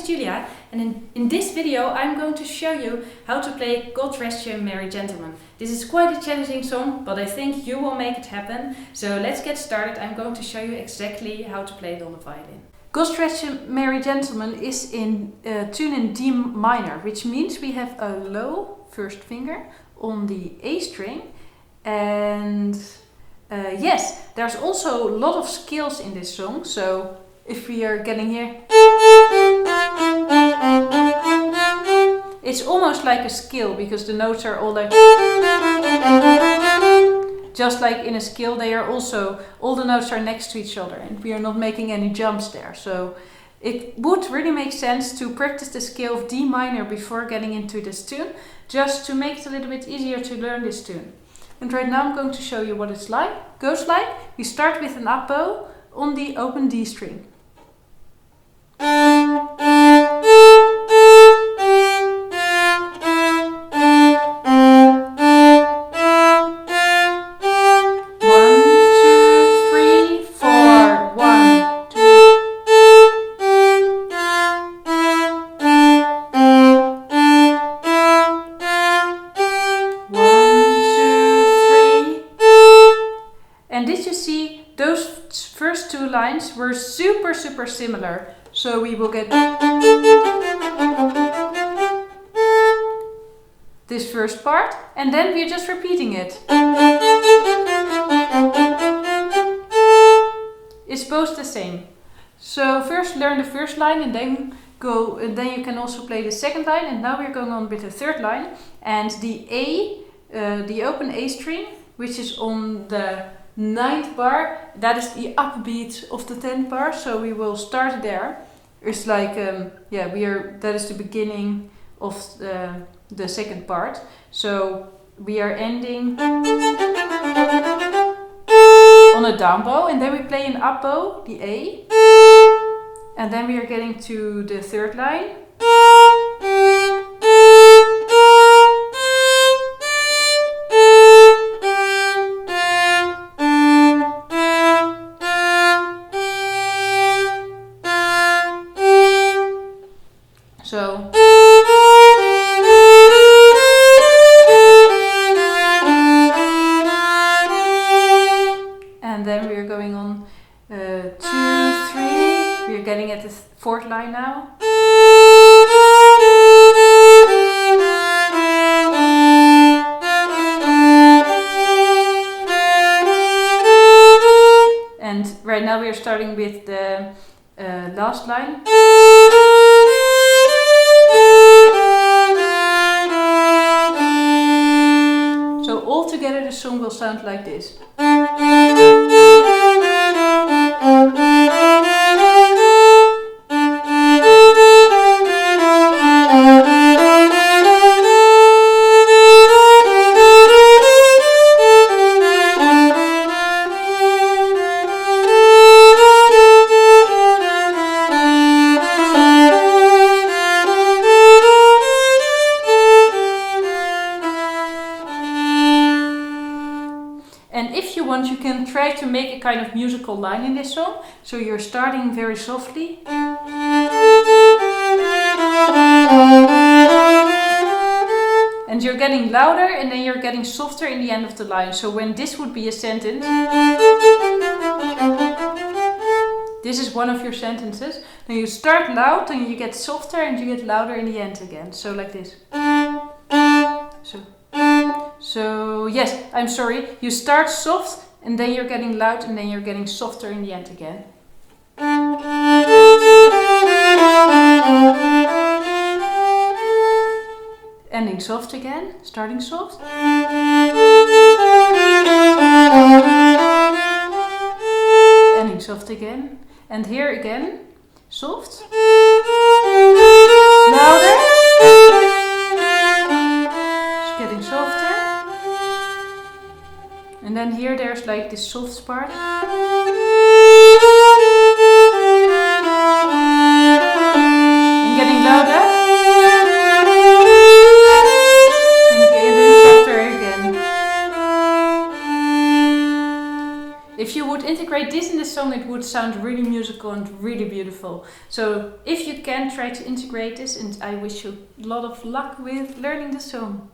Julia, and in this video I'm going to show you how to play God Rest You Merry Gentlemen. This is quite a challenging song, but I think you will make it happen. So let's get started. I'm going to show you exactly how to play it on the violin. God Rest You Merry Gentlemen is in tune in D minor, which means we have a low first finger on the A string, and yes, there's also a lot of scales in this song. So if we are getting here, it's almost like a scale because the notes are all like, just like in a scale, they are also, all the notes are next to each other and we are not making any jumps there. So it would really make sense to practice the scale of D minor before getting into this tune, just to make it a little bit easier to learn this tune. And right now I'm going to show you what it's like. Goes like, we start with an up bow on the open D string. And did you see those first two lines were super similar? So we will get this first part and then we're just repeating it. It's both the same. So first learn the first line and then you can also play the second line, and now we're going on with the third line, and the A, the open A string, which is on the 9th bar, that is the upbeat of the 10th bar, so we will start there. It's like, that is the beginning of the second part. So we are ending on a down bow, and then we play an up bow, the A, and then we are getting to the third line. So and then we are going on 2, 3. We are getting at the fourth line now. And right now we are starting with the last line. So all together the song will sound like this. And if you want, you can try to make a kind of musical line in this song. So you're starting very softly. And you're getting louder, and then you're getting softer in the end of the line. So when this would be a sentence, this is one of your sentences. Then you start loud, then you get softer, and you get louder in the end again. So like this. So yes, I'm sorry, you start soft and then you're getting loud and then you're getting softer in the end again. Ending soft again, starting soft. Ending soft again. And here again, soft. Louder. It's getting softer. And then here there's like this soft part. And getting louder. And getting softer again. If you would integrate this in the song, it would sound really musical and really beautiful. So if you can, try to integrate this, and I wish you a lot of luck with learning the song.